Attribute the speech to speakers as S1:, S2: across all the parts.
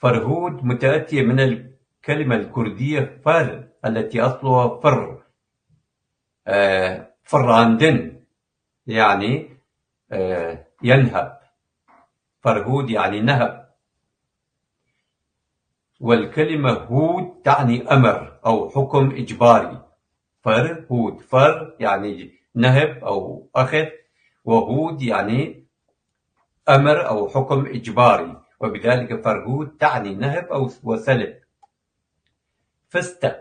S1: فرهود متأتية من الكلمة الكردية فر التي أصلها فر، فراندن يعني ينهب. فرهود يعني نهب. والكلمة هود تعني أمر أو حكم إجباري. فرهود، فر يعني نهب أو أخذ، وهود يعني أمر أو حكم إجباري، وبذلك فرهود تعني نهب أو وسلب. فستق.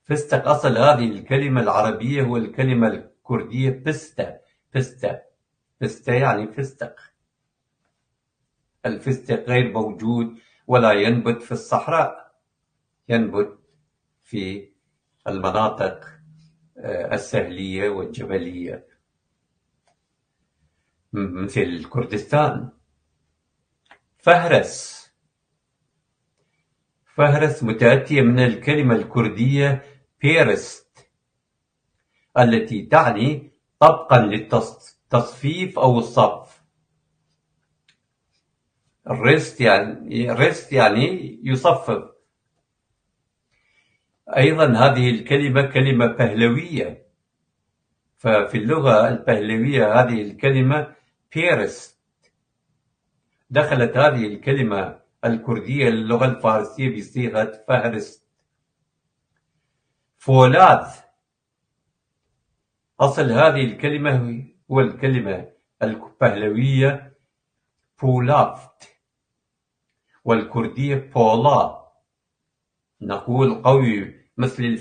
S1: فستق أصل هذه الكلمة العربية هو الكلمة الكردية فستة. فستة فستة يعني فستق. الفستق غير موجود ولا ينبت في الصحراء، ينبت في المناطق السهلية والجبلية مثل كردستان. فهرس. فهرس متأتية من الكلمة الكردية بيرست التي تعني طبقا للتصفيف أو الصف. الرست يعني يصفف. أيضا هذه الكلمة كلمة بهلوية، ففي اللغة البهلوية هذه الكلمة بيرست. دخلت هذه الكلمة الكردية للغة الفارسية بصيغة فهرست. فولاذ. أصل هذه الكلمة هو الكلمة البهلوية بولافت، والكردية بولا. نقول قوي مثل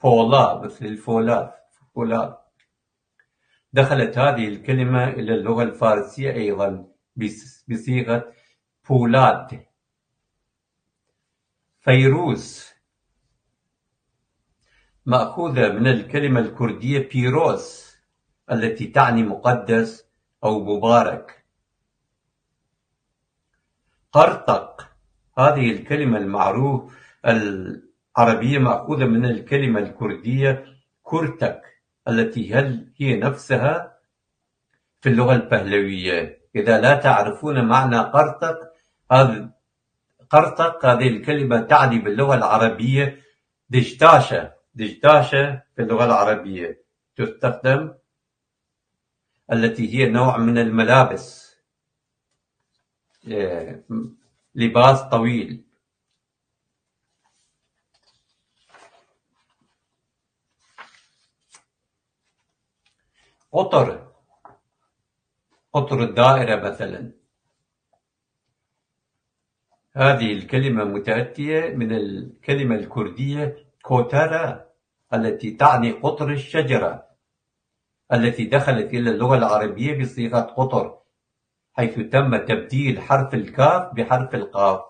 S1: بولا، مثل الفولاذ. فولاذ. دخلت هذه الكلمة إلى اللغة الفارسية أيضا بصيغة بولاد. فيروز مأخوذة من الكلمة الكردية بيروس التي تعني مقدس أو مبارك. قرطق. هذه الكلمة المعروف العربية مأخوذة من الكلمة الكردية كرتك التي هي نفسها في اللغة البهلوية. إذا لا تعرفون معنى قرطق، قرطق هذه الكلمة تعني باللغة العربية دشداشة. دشداشة في اللغة العربية تستخدم، التي هي نوع من الملابس، لباس طويل. قطر. قطر الدائرة مثلا. هذه الكلمة متأتية من الكلمة الكردية كوتارا التي تعني قطر الشجرة، التي دخلت إلى اللغة العربية بصيغة قطر، حيث تم تبديل حرف الكاف بحرف القاف.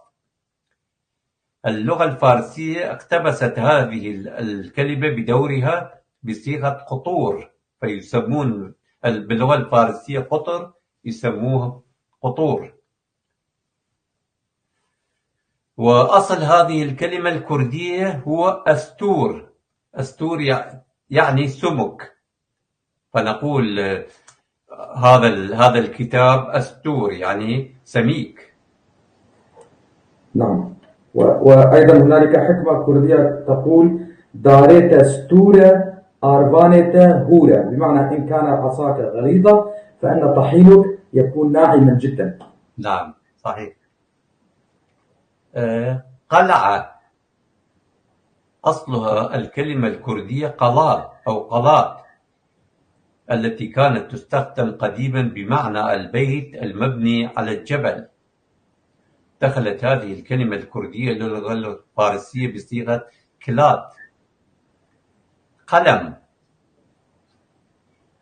S1: اللغة الفارسية اقتبست هذه الكلمة بدورها بصيغة قطور، فيسمون باللغة الفارسية قطر يسموه قطور. وأصل هذه الكلمة الكردية هو أستور. أستور يعني سمك، فنقول هذا الكتاب أستور يعني سميك.
S2: نعم. وأيضا هنالك حكمة كردية تقول داريت ستورة أربانة هورة، بمعنى إن كان عصاك غليظة فإن طحينك يكون ناعما جدا.
S1: نعم صحيح. قلعة. أصلها الكلمة الكردية قلات أو قلات، التي كانت تستخدم قديما بمعنى البيت المبني على الجبل. دخلت هذه الكلمة الكردية للغة الفارسية بصيغة كلات. قلم.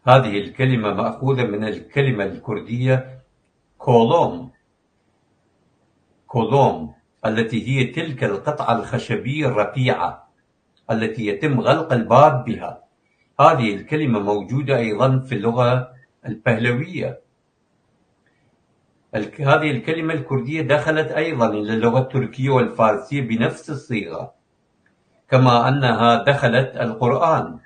S1: هذه الكلمة مأخوذة من الكلمة الكردية كولوم. كولوم التي هي تلك القطعة الخشبية الرفيعة التي يتم غلق الباب بها. هذه الكلمة موجودة أيضا في اللغة البهلوية. هذه الكلمة الكردية دخلت أيضا إلى اللغة التركية والفارسية بنفس الصيغة، كما أنها دخلت القرآن.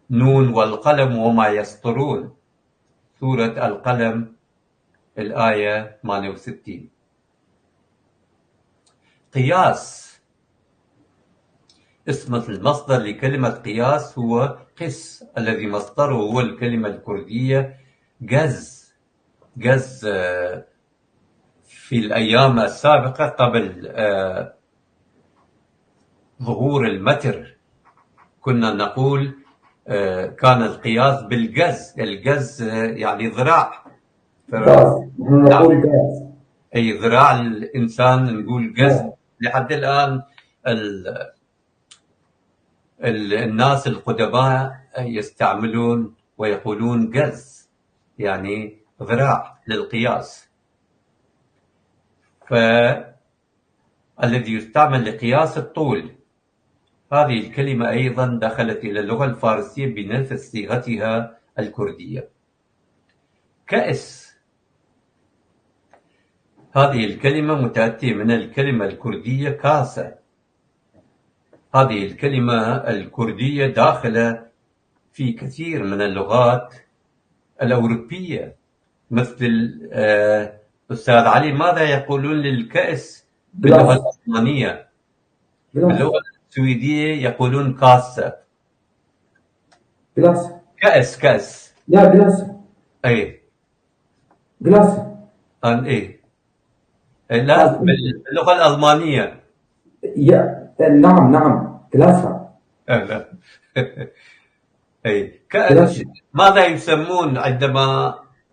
S1: نون والقلم وما يسطرون، سورة القلم الآية 68. قياس، اسم المصدر لكلمة قياس هو قس، الذي مصدره هو الكلمة الكردية جز. جز في الأيام السابقة قبل ظهور المتر كنا نقول كان القياس بالجز. الجز يعني ذراع.
S2: غاز، نحن
S1: نعم،
S2: نقول غاز.
S1: أي ذراع الإنسان نقول جز. لحد الآن الناس القدماء يستعملون ويقولون جز، يعني ذراع للقياس. فالذي يستعمل لقياس الطول، هذه الكلمة أيضا دخلت إلى اللغة الفارسية بنفس صيغتها الكردية. كأس، هذه الكلمة متأتية من الكلمة الكردية كاسة. هذه الكلمة الكردية داخلة في كثير من اللغات الأوروبية، مثل أستاذ علي، ماذا يقولون للكأس باللغة
S2: جلاس.
S1: الألمانية؟
S2: جلاس.
S1: باللغة السويدية يقولون كاسة.
S2: جلاس.
S1: كأس، كأس.
S2: لا، جلاس.
S1: أي
S2: جلاس.
S1: أي لا، باللغة الألمانية.
S2: نعم، نعم، جلاس.
S1: لا. أي
S2: جلاس.
S1: ماذا يسمون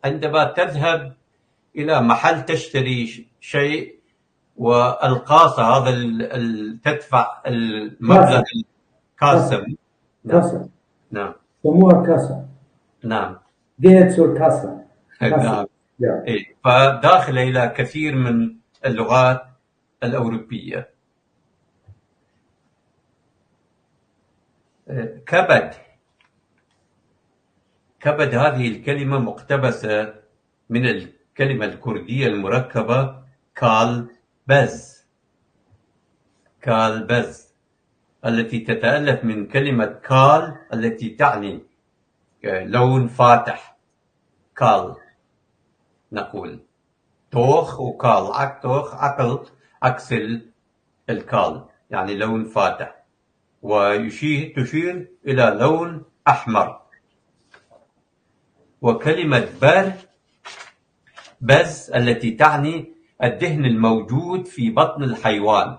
S1: عندما تذهب إلى محل تشتري شيء، والقاصة هذا تدفع المبلغ
S2: كاسة.
S1: الكاسة. نعم،
S2: كاسة.
S1: نعم،
S2: سموها كاسة.
S1: نعم.
S2: جيت سور كاسة. كاسة.
S1: نعم. إيه. فداخل إلى كثير من اللغات الأوروبية. كبد. كبد هذه الكلمة مقتبسة من الكلمة الكردية المركبة كالبز. كالبز التي تتألف من كلمة كال التي تعني لون فاتح. كال نقول توخ وكال. توخ عقل، عكس الكال يعني لون فاتح، تشير إلى لون أحمر. وكلمة بز التي تعني الدهن الموجود في بطن الحيوان،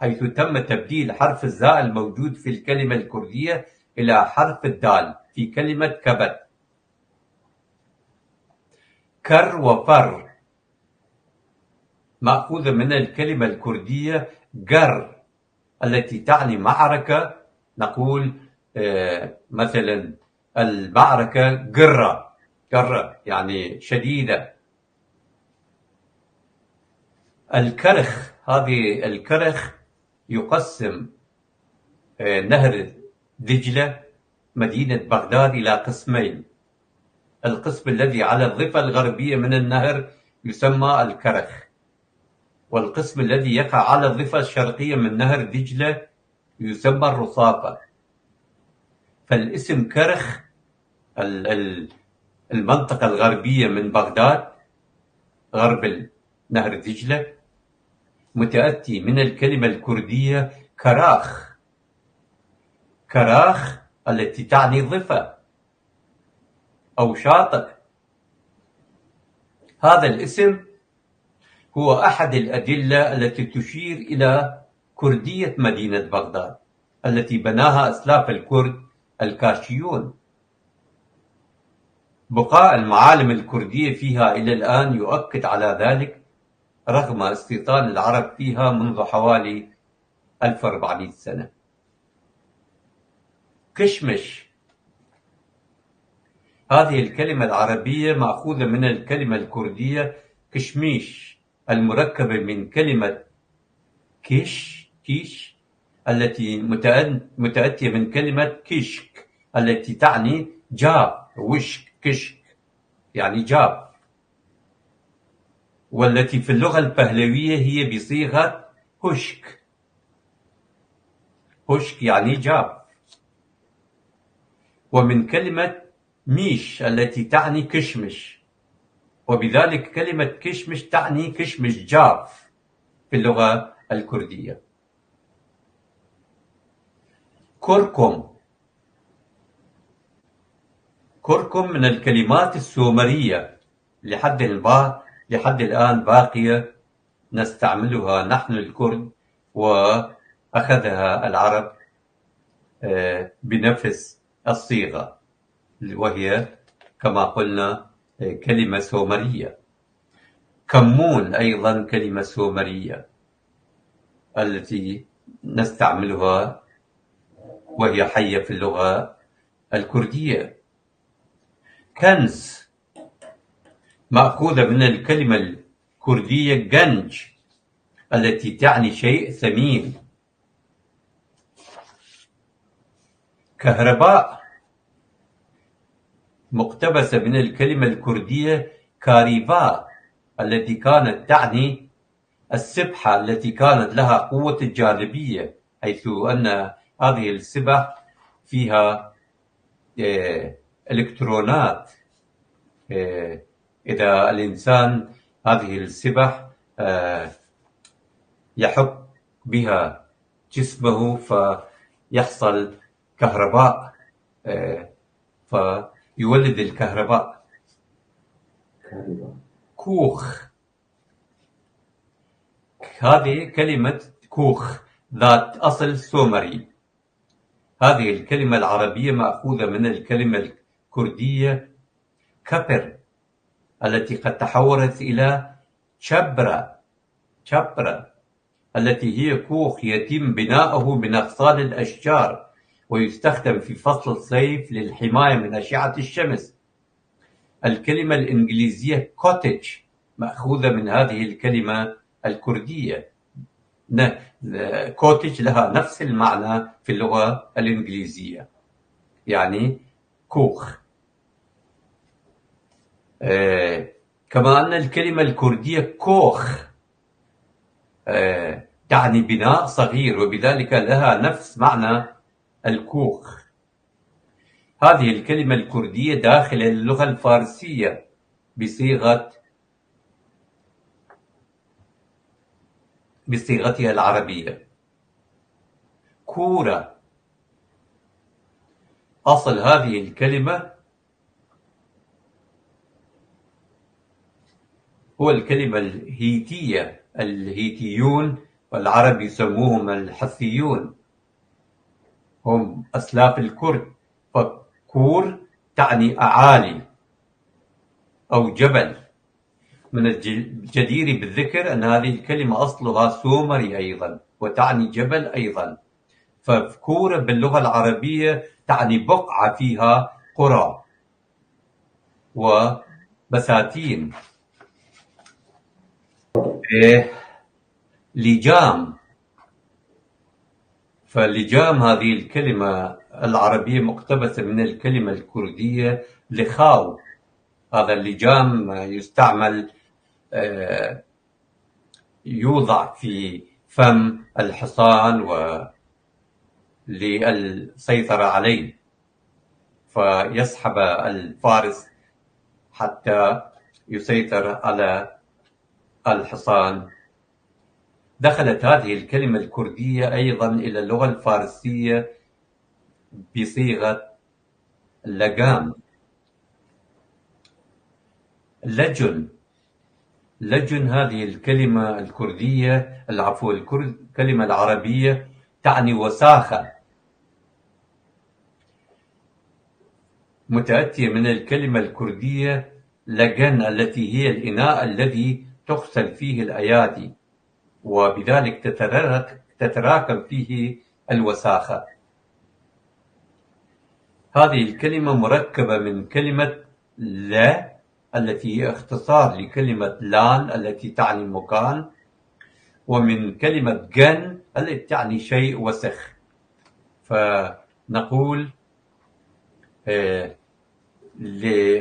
S1: حيث تم تبديل حرف الزاء الموجود في الكلمة الكردية إلى حرف الدال في كلمة كبد. كر وفر مأخوذة من الكلمة الكردية جر التي تعني معركة. نقول مثلا المعركة جرة. جرة يعني شديدة. الكرخ، هذه الكرخ يقسم نهر دجلة مدينة بغداد إلى قسمين. القسم الذي على الضفة الغربية من النهر يسمى الكرخ، والقسم الذي يقع على الضفة الشرقية من نهر دجلة يسمى الرصافة. فالاسم كرخ المنطقة الغربية من بغداد غرب نهر دجلة متأتي من الكلمة الكردية كراخ. كراخ التي تعني ضفة أو شاطئ. هذا الاسم هو أحد الأدلة التي تشير إلى كردية مدينة بغداد التي بناها أسلاف الكرد الكاشيون. بقاء المعالم الكردية فيها إلى الآن يؤكد على ذلك، رغم استيطان العرب فيها منذ حوالي 1400 سنة. كشمش، هذه الكلمة العربية مأخوذة من الكلمة الكردية كشميش المركبة من كلمة كيش التي متأتية من كلمة كشك التي تعني جاب. وشك، كشك يعني جاب، والتي في اللغة البهلوية هي بصيغة هشك. هشك يعني جاب. ومن كلمة ميش التي تعني كشمش وبذلك كلمة كشمش تعني كشمش جاف في اللغة الكردية. كركم من الكلمات السومرية لحد الآن باقية نستعملها نحن الكرد، وأخذها العرب بنفس الصيغة، وهي كما قلنا كلمة سومرية. كمون أيضا كلمة سومرية التي نستعملها وهي حية في اللغة الكردية. كنز مأخوذة من الكلمة الكردية جنج التي تعني شيء ثمين. كهرباء مقتبسة من الكلمة الكردية كاريفا التي كانت تعني السبحة التي كانت لها قوة الجاذبية، حيث أن هذه السبح فيها إلكترونات. إذا الإنسان هذه السبح يحك بها جسمه فيحصل كهرباء، فيولد الكهرباء. كوخ، هذه كلمة كوخ ذات أصل سومري. هذه الكلمة العربية مأخوذة من الكلمة الكردية كبر التي قد تحولت إلى شبرة التي هي كوخ يتم بناؤه من أغصان الأشجار، ويستخدم في فصل الصيف للحماية من أشعة الشمس. الكلمة الإنجليزية cottage مأخوذة من هذه الكلمة الكردية. cottage لها نفس المعنى في اللغة الإنجليزية، يعني كوخ. كما أن الكلمة الكردية كوخ تعني بناء صغير، وبذلك لها نفس معنى الكوخ. هذه الكلمة الكردية داخل اللغة الفارسية بصيغتها العربية. كورة، أصل هذه الكلمة هو الكلمة الهيتية. الهيتيون والعرب يسموهم الحثيون، هم أسلاف الكرد. فكور تعني أعالي أو جبل. من الجدير بالذكر أن هذه الكلمة أصلها سومري أيضا وتعني جبل أيضا. فكورة باللغة العربية تعني بقعة فيها قرى وبساتين. لجام، فلجام هذه الكلمة العربية مقتبسة من الكلمة الكردية لخاو. هذا اللجام يستعمل يوضع في فم الحصان للسيطرة عليه، فيسحب الفارس حتى يسيطر على الحصان. دخلت هذه الكلمة الكردية أيضا إلى اللغة الفارسية بصيغة لجام. لجن هذه الكلمة الكردية الكلمة العربية تعني وساخة، متأتية من الكلمة الكردية لجن التي هي الإناء الذي تغسل فيه الأيادي، وبذلك تتراكم فيه الوساخة. هذه الكلمة مركبة من كلمة لا التي هي اختصار لكلمة لان التي تعني مكان، ومن كلمة جن التي تعني شيء وسخ. فنقول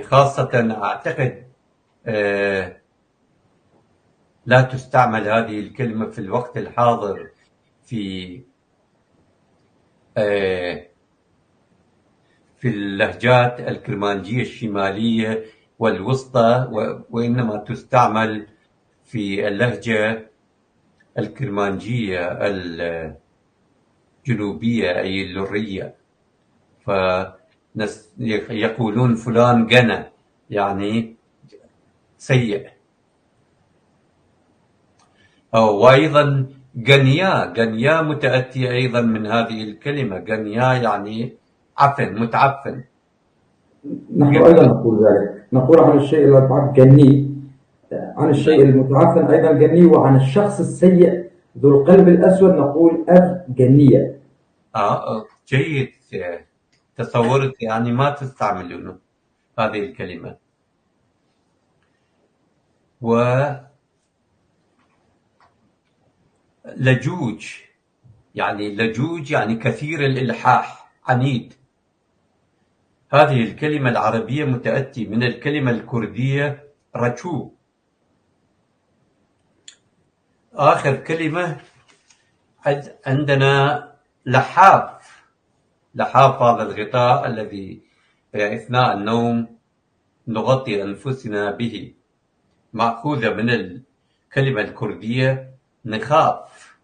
S1: خاصة أعتقد لا تستعمل هذه الكلمة في الوقت الحاضر في اللهجات الكرمانجية الشمالية والوسطى، وإنما تستعمل في اللهجة الكرمانجية الجنوبية أي اللرية. يقولون فلان جنى يعني سيء. وأيضا جنيا متأتية أيضا من هذه الكلمة. جنيا يعني عفن، متعفن.
S2: نحن أيضا نقول ذلك، نقول عن الشيء المتعفن جني، عن الشيء المتعفن أيضا جني، وعن الشخص السيء ذو القلب الأسود نقول جنية.
S1: جيد. تصورت يعني ما تستعملون هذه الكلمة. ولجوج يعني كثير الإلحاح، عنيد. هذه الكلمة العربية متأتي من الكلمة الكردية رچو. آخر كلمة عندنا لحاف. هذا الغطاء الذي أثناء النوم نغطي أنفسنا به، مأخوذة من الكلمة الكردية نخاف.